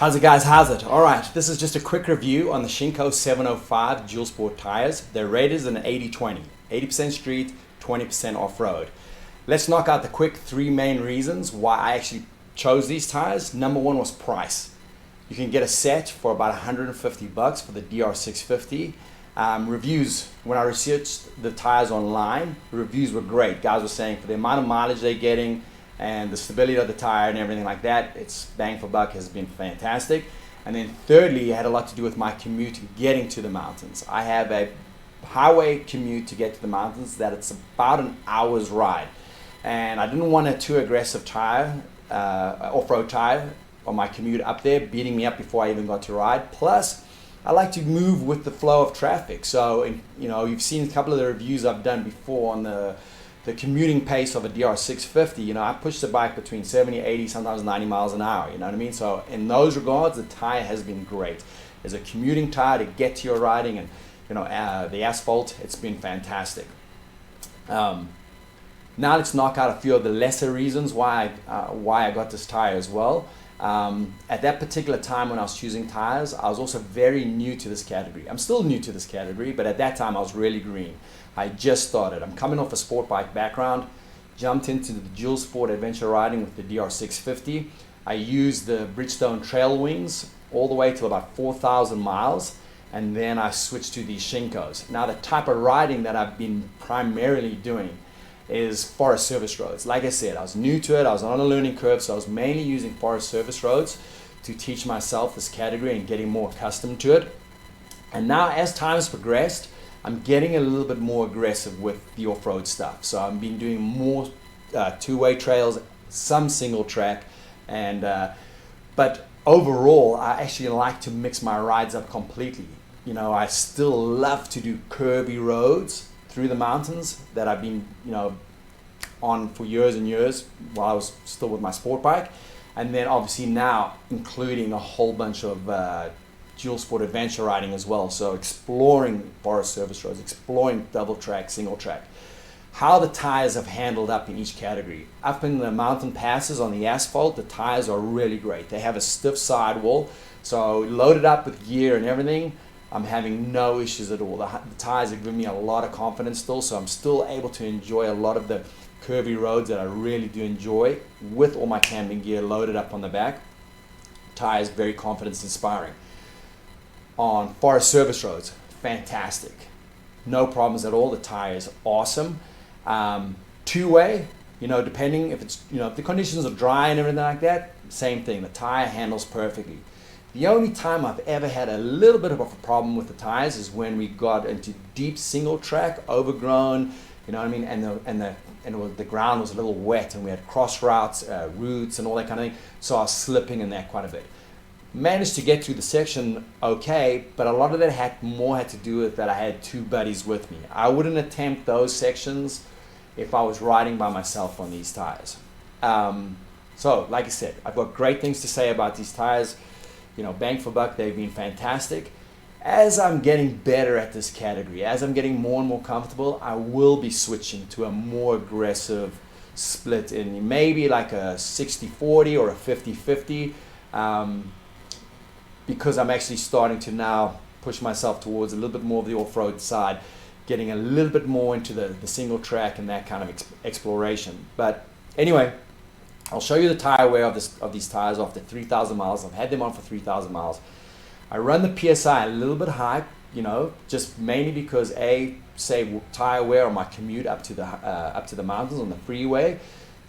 How's it, guys? How's it? All right, this is just a quick review on the SHINKO 705 dual sport tires. They're rated an 80-20, 80% street, 20% off-road. Let's knock out the quick three main reasons why I actually chose these tires. Number one was price. You can get a set for about 150 bucks for the DR650. Reviews, when I researched the tires online, the reviews were great. Guys were saying for the amount of mileage they're getting and the stability of the tire and everything like that, it's bang for buck has been fantastic. And then thirdly, it had a lot to do with my commute getting to the mountains. I have a highway commute to get to the mountains that it's about an hour's ride. And I didn't want a too aggressive tire, off-road tire on my commute up there, beating me up before I even got to ride. Plus, I like to move with the flow of traffic. So, you know, you've seen a couple of the reviews I've done before on the commuting pace of a DR650. You know, I push the bike between 70, 80, sometimes 90 miles an hour, you know what I mean? So in those regards, the tire has been great. As a commuting tire to get to your riding and, you know, the asphalt, it's been fantastic. Now let's knock out a few of the lesser reasons why I got this tire as well. At that particular time when I was choosing tires, I was also very new to this category. I'm still new to this category, but at that time I was really green. I just started. I'm coming off a sport bike background, jumped into the dual sport adventure riding with the DR650. I used the Bridgestone trail wings all the way to about 4,000 miles, and then I switched to these SHINKOs. Now the type of riding that I've been primarily doing is forest service roads. Like I said, I was new to it, I was on a learning curve, so I was mainly using forest service roads to teach myself this category and getting more accustomed to it. And now as time has progressed, I'm getting a little bit more aggressive with the off-road stuff. So I've been doing more two-way trails, some single track, and but overall, I actually like to mix my rides up completely. You know, I still love to do curvy roads through the mountains that I've been, you know, on for years and years while I was still with my sport bike. And then obviously now including a whole bunch of dual sport adventure riding as well. So exploring forest service roads, exploring double track, single track. How the tires have handled up in each category. Up in the mountain passes on the asphalt, the tires are really great. They have a stiff sidewall. So loaded up with gear and everything, I'm having no issues at all. The tires have given me a lot of confidence still, so I'm still able to enjoy a lot of the curvy roads that I really do enjoy with all my camping gear loaded up on the back. Tires very confidence inspiring. On forest service roads, fantastic. No problems at all. The tire is awesome. Two-way, you know, depending if it's, you know, if the conditions are dry and everything like that, same thing. The tire handles perfectly. The only time I've ever had a little bit of a problem with the tires is when we got into deep single track, overgrown, you know what I mean, and the ground was a little wet, and we had cross routes, roots, and all that kind of thing. So I was slipping in that quite a bit. Managed to get through the section okay, but a lot of that had to do with that I had two buddies with me. I wouldn't attempt those sections if I was riding by myself on these tires. So like I said, I've got great things to say about these tires. You know, bang for buck, they've been fantastic. As I'm getting better at this category, as I'm getting more and more comfortable, I will be switching to a more aggressive split in maybe like a 60-40 or a 50-50. Because I'm actually starting to now push myself towards a little bit more of the off-road side, getting a little bit more into the single track and that kind of exploration. But anyway, I'll show you the tire wear of these tires after 3,000 miles. I've had them on for 3,000 miles. I run the PSI a little bit high, you know, just mainly because say tire wear on my commute up to the mountains on the freeway,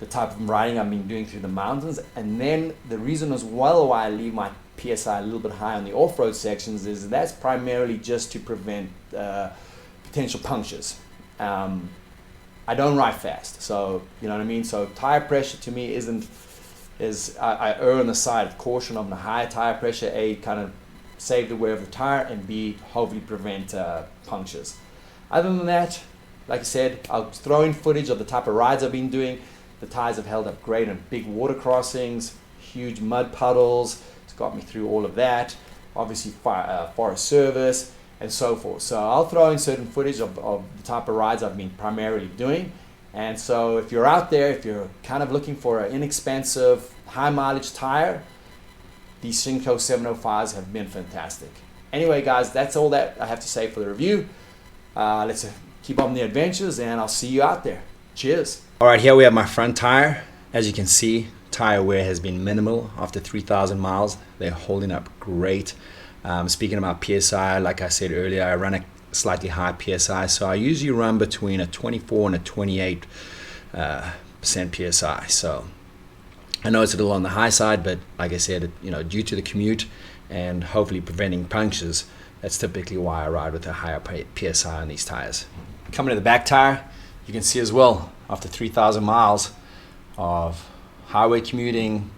the type of riding I've been doing through the mountains, and then the reason as well why I leave my PSI a little bit high on the off-road sections is that's primarily just to prevent potential punctures. I don't ride fast, so you know what I mean. So tire pressure to me I err on the side of caution of the higher tire pressure. A, kind of save the wear of the tire, and B, hopefully prevent punctures. Other than that, like I said, I'll throw in footage of the type of rides I've been doing. The tires have held up great on big water crossings, huge mud puddles. It's got me through all of that. Obviously forest service and so forth. So I'll throw in certain footage of the type of rides I've been primarily doing. And so if you're out there, if you're kind of looking for an inexpensive, high mileage tire, these SHINKO 705s have been fantastic. Anyway, guys, that's all that I have to say for the review. Let's keep on the adventures, and I'll see you out there. Cheers. All right, here we have my front tire. As you can see, tire wear has been minimal after 3,000 miles. They're holding up great. Speaking about PSI, like I said earlier, I run a slightly high PSI, so I usually run between a 24 and a 28 percent PSI. So I know it's a little on the high side, but like I said, due to the commute and hopefully preventing punctures, that's typically why I ride with a higher PSI on these tires. Coming to the back tire, you can see as well, after 3,000 miles of highway commuting,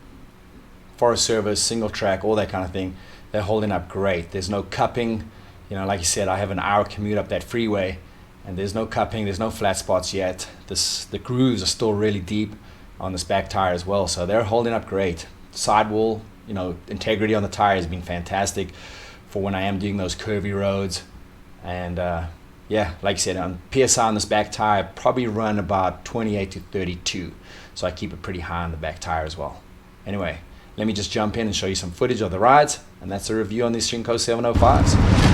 forest service, single track, all that kind of thing, they're holding up great. There's no cupping. Like you said, I have an hour commute up that freeway, and there's no cupping, there's no flat spots yet. The grooves are still really deep on this back tire as well, so they're holding up great. Sidewall, integrity on the tire has been fantastic for when I am doing those curvy roads. And yeah, like I said, on PSI on this back tire, I probably run about 28 to 32, so I keep it pretty high on the back tire as well. Anyway, let me just jump in and show you some footage of the rides, and that's a review on these SHINKO 705s.